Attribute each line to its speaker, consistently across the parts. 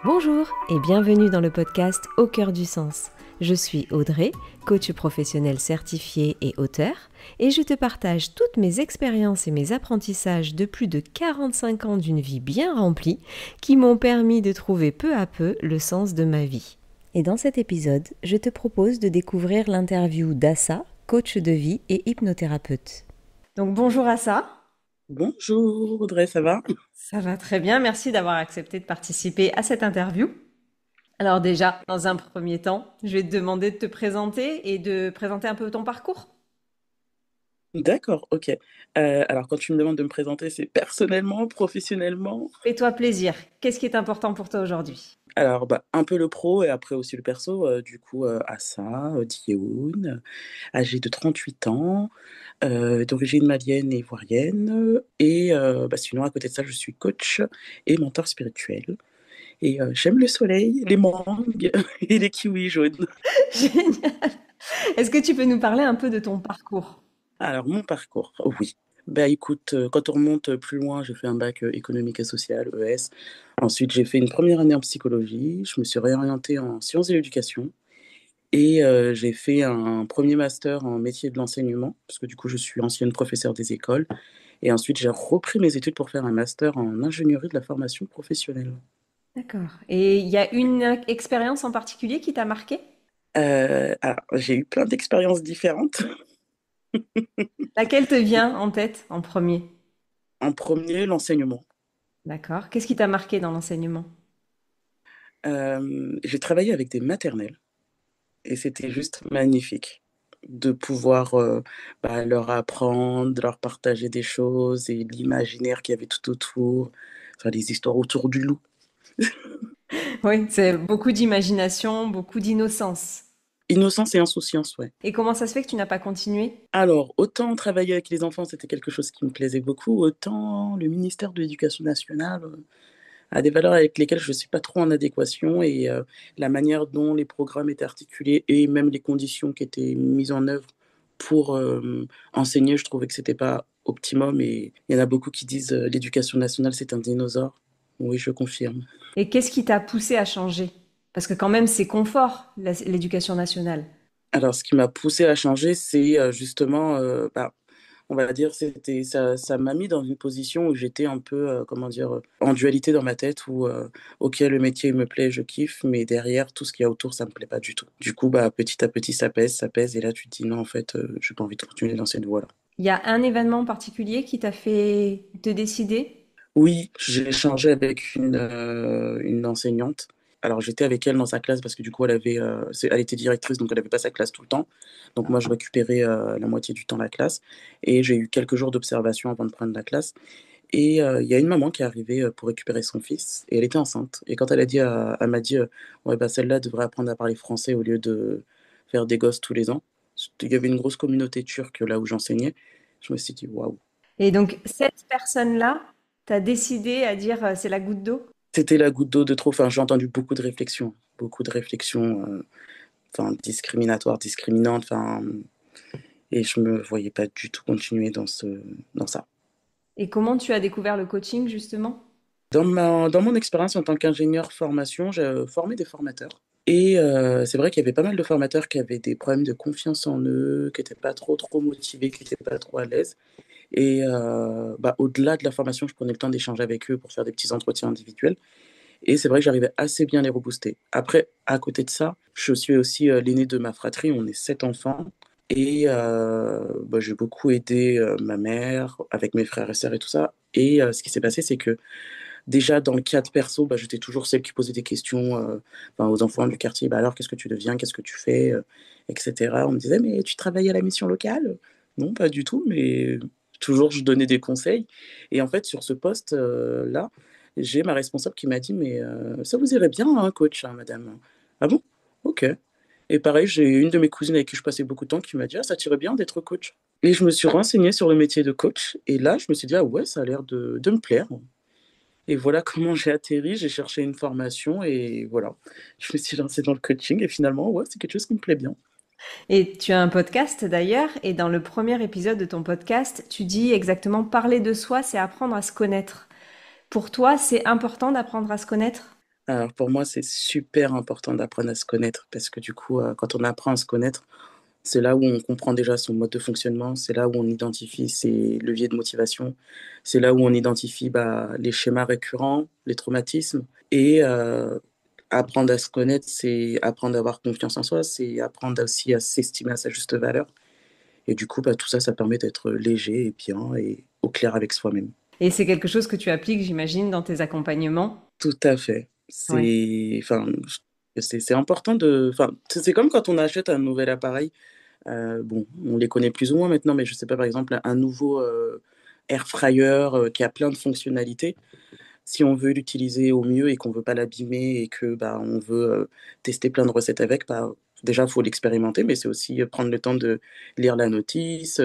Speaker 1: Bonjour et bienvenue dans le podcast Au cœur du sens. Je suis Audrey, coach professionnel certifié et auteur, et je te partage toutes mes expériences et mes apprentissages de plus de 45 ans d'une vie bien remplie qui m'ont permis de trouver peu à peu le sens de ma vie. Et dans cet épisode, je te propose de découvrir l'interview d'Assa, coach de vie et hypnothérapeute. Donc bonjour Assa.
Speaker 2: Bonjour Audrey, ça va?
Speaker 1: Ça va très bien, merci d'avoir accepté de participer à cette interview. Alors déjà, dans un premier temps, je vais te demander de te présenter et de présenter un peu ton parcours.
Speaker 2: D'accord, ok. Alors quand tu me demandes de me présenter, c'est personnellement, professionnellement?
Speaker 1: Fais-toi plaisir. Qu'est-ce qui est important pour toi aujourd'hui?
Speaker 2: Alors un peu le pro et après aussi le perso. Assa, Diehoun, âgée de 38 ans, d'origine malienne et ivoirienne. Et sinon à côté de ça, je suis coach et mentor spirituel. Et j'aime le soleil, les mangues et les kiwis jaunes.
Speaker 1: Génial. Est-ce que tu peux nous parler un peu de ton parcours?
Speaker 2: Alors, mon parcours, oui. Bah écoute, quand on remonte plus loin, j'ai fait un bac économique et social, ES. Ensuite, j'ai fait une première année en psychologie. Je me suis réorientée en sciences de l'éducation. Et j'ai fait un premier master en métier de l'enseignement, parce que du coup, je suis ancienne professeure des écoles. Et ensuite, j'ai repris mes études pour faire un master en ingénierie de la formation professionnelle.
Speaker 1: D'accord. Et il y a une expérience en particulier qui t'a marqué?
Speaker 2: Alors, j'ai eu plein d'expériences différentes.
Speaker 1: Laquelle te vient en tête en premier?
Speaker 2: En premier, l'enseignement.
Speaker 1: D'accord. Qu'est-ce qui t'a marqué dans l'enseignement?
Speaker 2: J'ai travaillé avec des maternelles. Et c'était juste magnifique de pouvoir leur apprendre, leur partager des choses et l'imaginaire qu'il y avait tout autour, enfin les histoires autour du loup.
Speaker 1: Oui, c'est beaucoup d'imagination, beaucoup d'innocence.
Speaker 2: Innocence et insouciance, ouais.
Speaker 1: Et comment ça se fait que tu n'as pas continué?
Speaker 2: Alors, autant travailler avec les enfants, c'était quelque chose qui me plaisait beaucoup, autant le ministère de l'Éducation nationale a des valeurs avec lesquelles je ne suis pas trop en adéquation et la manière dont les programmes étaient articulés et même les conditions qui étaient mises en œuvre pour enseigner, je trouvais que c'était pas optimum et il y en a beaucoup qui disent l'éducation nationale c'est un dinosaure. Oui, je confirme.
Speaker 1: Et qu'est-ce qui t'a poussé à changer? Parce que quand même, c'est confort, l'éducation nationale.
Speaker 2: Alors, ce qui m'a poussé à changer, c'est justement, on va dire, c'était ça m'a mis dans une position où j'étais un peu, comment dire, en dualité dans ma tête où, ok, le métier me plaît, je kiffe, mais derrière, tout ce qu'il y a autour, ça me plaît pas du tout. Du coup, petit à petit, ça pèse, et là, tu te dis non, en fait, j'ai pas envie de continuer dans cette voie-là.
Speaker 1: Il y a un événement particulier qui t'a fait te décider?
Speaker 2: Oui, j'ai échangé avec une enseignante. Alors, j'étais avec elle dans sa classe parce que du coup, elle était directrice, donc elle n'avait pas sa classe tout le temps. Donc, moi, je récupérais la moitié du temps la classe. Et j'ai eu quelques jours d'observation avant de prendre la classe. Et il y a une maman qui est arrivée pour récupérer son fils. Et elle était enceinte. Et quand elle m'a dit, ouais, bah, celle-là devrait apprendre à parler français au lieu de faire des gosses tous les ans. Il y avait une grosse communauté turque là où j'enseignais. Je me suis dit, waouh.
Speaker 1: Et donc, cette personne-là, t'as décidé à dire c'est la goutte d'eau?
Speaker 2: C'était la goutte d'eau de trop. Enfin, j'ai entendu beaucoup de réflexions, enfin, discriminatoires, discriminantes, enfin, et je me voyais pas du tout continuer dans ça.
Speaker 1: Et comment tu as découvert le coaching, justement?
Speaker 2: Dans mon expérience en tant qu'ingénieur formation, j'ai formé des formateurs. Et c'est vrai qu'il y avait pas mal de formateurs qui avaient des problèmes de confiance en eux, qui n'étaient pas trop motivés, qui n'étaient pas trop à l'aise. Et au-delà de la formation, je prenais le temps d'échanger avec eux pour faire des petits entretiens individuels. Et c'est vrai que j'arrivais assez bien à les rebooster. Après, à côté de ça, je suis aussi l'aîné de ma fratrie. On est 7 enfants. Et j'ai beaucoup aidé ma mère avec mes frères et sœurs et tout ça. Et ce qui s'est passé, c'est que déjà dans le cadre perso, j'étais toujours celle qui posait des questions aux enfants du quartier. Alors, qu'est-ce que tu deviens? Qu'est-ce que tu fais? Etc. On me disait, mais tu travailles à la mission locale? Non, pas du tout. Mais toujours, je donnais des conseils. Et en fait, sur ce poste-là, j'ai ma responsable qui m'a dit, mais ça vous irait bien, hein, coach, hein, madame? Ah bon? Ok. Et pareil, j'ai une de mes cousines avec qui je passais beaucoup de temps qui m'a dit, ah, ça t'irait bien d'être coach. Et je me suis renseignée sur le métier de coach. Et là, je me suis dit, ah ouais, ça a l'air de me plaire. Et voilà comment j'ai atterri. J'ai cherché une formation et voilà. Je me suis lancée dans le coaching et finalement, ouais, c'est quelque chose qui me plaît bien.
Speaker 1: Et tu as un podcast d'ailleurs, et dans le premier épisode de ton podcast, tu dis exactement parler de soi, c'est apprendre à se connaître. Pour toi, c'est important d'apprendre à se connaître?
Speaker 2: Alors pour moi, c'est super important d'apprendre à se connaître parce que du coup, quand on apprend à se connaître, c'est là où on comprend déjà son mode de fonctionnement, c'est là où on identifie ses leviers de motivation, c'est là où on identifie les schémas récurrents, les traumatismes. Et apprendre à se connaître, c'est apprendre à avoir confiance en soi, c'est apprendre aussi à s'estimer à sa juste valeur. Et du coup, tout ça, ça permet d'être léger et bien et au clair avec soi-même.
Speaker 1: Et c'est quelque chose que tu appliques, j'imagine, dans tes accompagnements?
Speaker 2: Tout à fait.
Speaker 1: Ouais.
Speaker 2: C'est important de. Enfin, c'est comme quand on achète un nouvel appareil. Bon, on les connaît plus ou moins maintenant, mais je sais pas, par exemple, un nouveau air fryer qui a plein de fonctionnalités. Si on veut l'utiliser au mieux et qu'on veut pas l'abîmer et que on veut tester plein de recettes avec, déjà, il faut l'expérimenter, mais c'est aussi prendre le temps de lire la notice,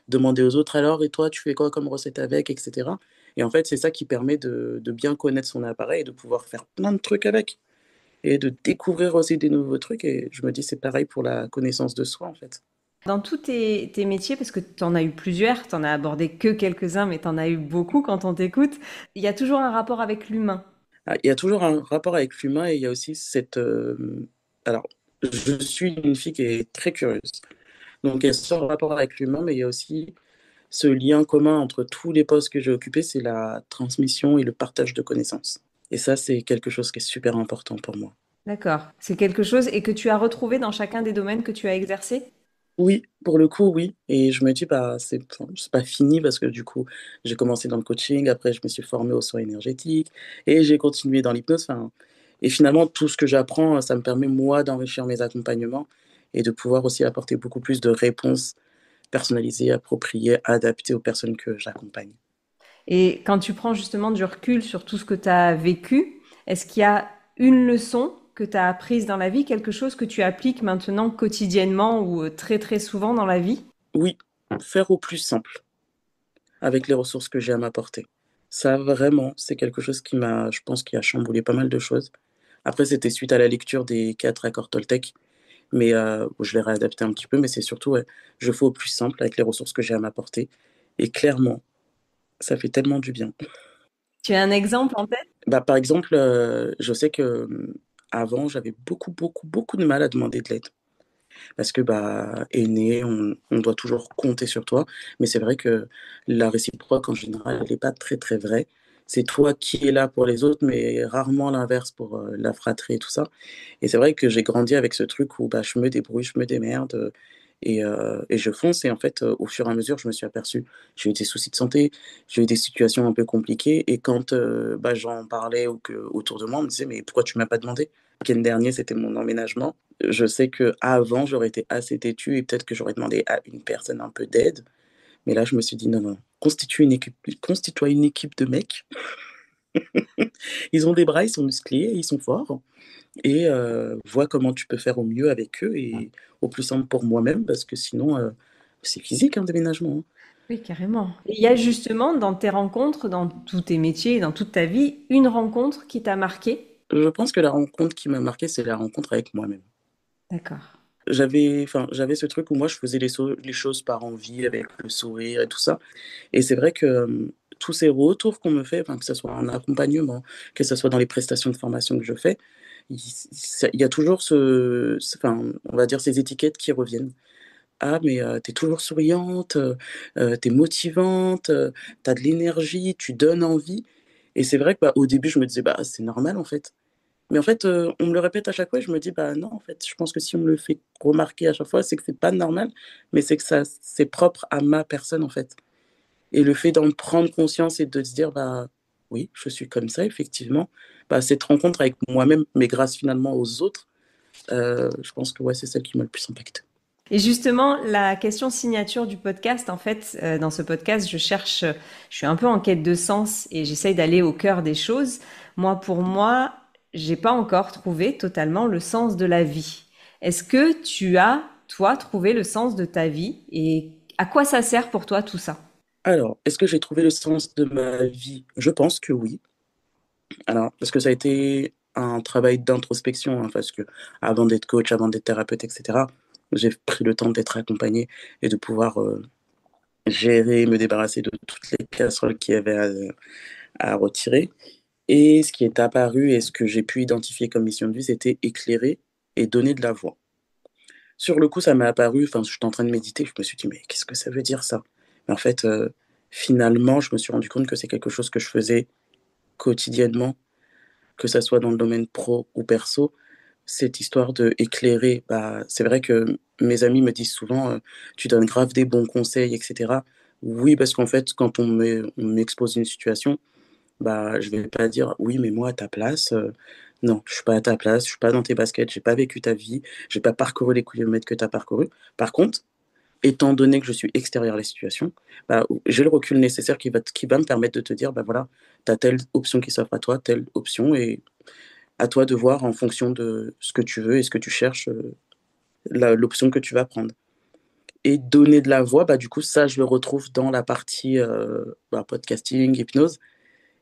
Speaker 2: demander aux autres alors, et toi, tu fais quoi comme recette avec, etc. Et en fait, c'est ça qui permet de bien connaître son appareil et de pouvoir faire plein de trucs avec et de découvrir aussi des nouveaux trucs. Et je me dis, c'est pareil pour la connaissance de soi, en fait.
Speaker 1: Dans tous tes métiers, parce que tu en as eu plusieurs, tu en as abordé que quelques-uns, mais tu en as eu beaucoup quand on t'écoute, il y a toujours un rapport avec l'humain.
Speaker 2: Ah, il y a toujours un rapport avec l'humain et il y a aussi cette. Alors, je suis une fille qui est très curieuse. Donc, il y a ce rapport avec l'humain, mais il y a aussi ce lien commun entre tous les postes que j'ai occupés, c'est la transmission et le partage de connaissances. Et ça, c'est quelque chose qui est super important pour moi.
Speaker 1: D'accord. C'est quelque chose et que tu as retrouvé dans chacun des domaines que tu as exercé?
Speaker 2: Oui, pour le coup, oui. Et je me dis, c'est pas fini parce que du coup, j'ai commencé dans le coaching, après, je me suis formé aux soins énergétiques et j'ai continué dans l'hypnose. Enfin, et finalement, tout ce que j'apprends, ça me permet, moi, d'enrichir mes accompagnements et de pouvoir aussi apporter beaucoup plus de réponses personnalisées, appropriées, adaptées aux personnes que j'accompagne.
Speaker 1: Et quand tu prends justement du recul sur tout ce que tu as vécu, est-ce qu'il y a une leçon que tu as apprise dans la vie, quelque chose que tu appliques maintenant quotidiennement ou très très souvent dans la vie?
Speaker 2: Oui, faire au plus simple avec les ressources que j'ai à m'apporter. Ça, vraiment, c'est quelque chose qui m'a, je pense, qui a chamboulé pas mal de choses. Après, c'était suite à la lecture des 4 accords Toltec, mais je l'ai réadapté un petit peu, mais c'est surtout, ouais, je fais au plus simple avec les ressources que j'ai à m'apporter. Et clairement, ça fait tellement du bien.
Speaker 1: Tu as un exemple en tête?
Speaker 2: Par exemple, je sais que avant, j'avais beaucoup, beaucoup, beaucoup de mal à demander de l'aide. Parce que, aîné, on doit toujours compter sur toi. Mais c'est vrai que la réciproque, en général, elle n'est pas très, très vraie. C'est toi qui es là pour les autres, mais rarement l'inverse pour la fratrie et tout ça. Et c'est vrai que j'ai grandi avec ce truc où je me débrouille, je me démerde et je fonce. Et en fait, au fur et à mesure, je me suis aperçu, j'ai eu des soucis de santé, j'ai eu des situations un peu compliquées. Et quand j'en parlais ou autour de moi, on me disait, mais pourquoi tu m'as pas demandé? Le week-end dernier, c'était mon emménagement. Je sais que avant j'aurais été assez têtu et peut-être que j'aurais demandé à une personne un peu d'aide. Mais là, je me suis dit, non, non, constitue une équipe de mecs. Ils ont des bras, ils sont musclés, ils sont forts et vois comment tu peux faire au mieux avec eux et au plus simple pour moi-même parce que sinon, c'est physique un déménagement, hein.
Speaker 1: Oui, carrément. Et il y a justement dans tes rencontres, dans tous tes métiers, dans toute ta vie, une rencontre qui t'a marqué?
Speaker 2: Je pense que la rencontre qui m'a marqué, c'est la rencontre avec moi-même.
Speaker 1: D'accord.
Speaker 2: J'avais ce truc où moi, je faisais les choses par envie, avec le sourire et tout ça. Et c'est vrai que tous ces retours qu'on me fait, enfin, que ce soit en accompagnement, que ce soit dans les prestations de formation que je fais, il y a toujours enfin, on va dire ces étiquettes qui reviennent. Ah, mais tu toujours souriante, tu motivante, tu de l'énergie, tu donnes envie. Et c'est vrai que au début, je me disais, c'est normal en fait. Mais en fait, on me le répète à chaque fois et je me dis, non, en fait, je pense que si on me le fait remarquer à chaque fois, c'est que c'est pas normal, mais c'est que ça, c'est propre à ma personne en fait. Et le fait d'en prendre conscience et de se dire, oui, je suis comme ça, effectivement, cette rencontre avec moi-même, mais grâce finalement aux autres, je pense que ouais, c'est celle qui m'a le plus impacté.
Speaker 1: Et justement, la question signature du podcast, en fait, dans ce podcast, je suis un peu en quête de sens et j'essaye d'aller au cœur des choses. Pour moi, j'ai pas encore trouvé totalement le sens de la vie. Est-ce que tu as, toi, trouvé le sens de ta vie et à quoi ça sert pour toi tout ça?
Speaker 2: Alors, est-ce que j'ai trouvé le sens de ma vie? Je pense que oui. Alors, parce que ça a été un travail d'introspection, hein, parce que avant d'être coach, avant d'être thérapeute, etc., j'ai pris le temps d'être accompagné et de pouvoir gérer, me débarrasser de toutes les casseroles qu'il y avait à retirer. Et ce qui est apparu et ce que j'ai pu identifier comme mission de vie, c'était éclairer et donner de la voix. Sur le coup, ça m'est apparu, enfin, j'étais en train de méditer, je me suis dit, mais qu'est-ce que ça veut dire ça? Mais en fait, finalement, je me suis rendu compte que c'est quelque chose que je faisais quotidiennement, que ça soit dans le domaine pro ou perso. Cette histoire de éclairer, bah, c'est vrai que mes amis me disent souvent, tu donnes grave des bons conseils, etc. Oui, parce qu'en fait, quand on m'expose une situation, bah, je vais pas dire oui, mais moi à ta place, non, je suis pas à ta place, je suis pas dans tes baskets, j'ai pas vécu ta vie, j'ai pas parcouru les kilomètres que tu as parcouru. Par contre, étant donné que je suis extérieur à la situation, bah, j'ai le recul nécessaire qui va me permettre de te dire, bah voilà, tu as telle option qui s'offre à toi, telle option, et à toi de voir en fonction de ce que tu veux et ce que tu cherches, l'option que tu vas prendre. Et donner de la voix, bah, du coup, ça, je le retrouve dans la partie bah, podcasting, hypnose.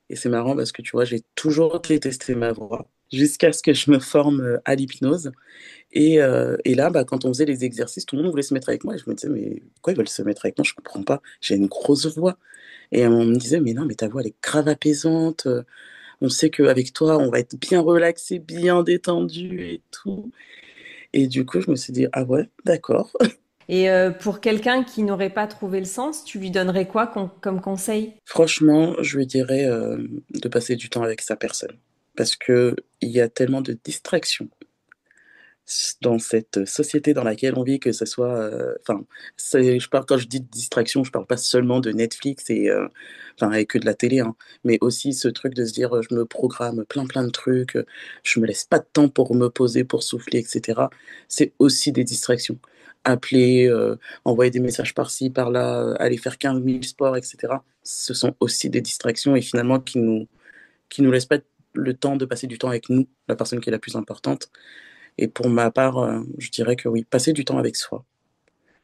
Speaker 2: Et c'est marrant parce que tu vois, j'ai toujours détesté ma voix jusqu'à ce que je me forme à l'hypnose. Et là, bah, quand on faisait les exercices, tout le monde voulait se mettre avec moi. Et je me disais, mais pourquoi ils veulent se mettre avec moi? Je comprends pas. J'ai une grosse voix. Et on me disait, mais non, mais ta voix, elle est grave apaisante. On sait qu'avec toi, on va être bien relaxé, bien détendu et tout. Et du coup, je me suis dit, ah ouais, d'accord.
Speaker 1: Et pour quelqu'un qui n'aurait pas trouvé le sens, tu lui donnerais quoi comme conseil?
Speaker 2: Franchement, je lui dirais de passer du temps avec sa personne. Parce que il y a tellement de distractions dans cette société dans laquelle on vit, que ce soit, enfin, je parle quand je dis distraction, je parle pas seulement de Netflix enfin, et que de la télé, hein, mais aussi ce truc de se dire, je me programme plein de trucs, je me laisse pas de temps pour me poser, pour souffler, etc. C'est aussi des distractions. Appeler, envoyer des messages par-ci, par-là, aller faire 15 000 sports, etc. Ce sont aussi des distractions et finalement qui nous laissent pas le temps de passer du temps avec nous, la personne qui est la plus importante. Et pour ma part, je dirais que oui, passer du temps avec soi,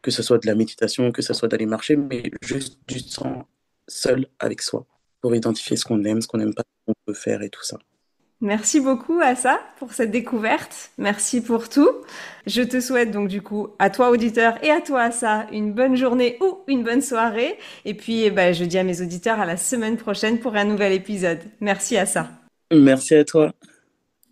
Speaker 2: que ce soit de la méditation, que ce soit d'aller marcher, mais juste du temps seul avec soi pour identifier ce qu'on aime, ce qu'on n'aime pas, ce qu'on peut faire et tout ça.
Speaker 1: Merci beaucoup Assa pour cette découverte. Merci pour tout. Je te souhaite donc du coup à toi auditeur et à toi Assa une bonne journée ou une bonne soirée. Et puis eh ben, je dis à mes auditeurs à la semaine prochaine pour un nouvel épisode. Merci Assa.
Speaker 2: Merci à toi.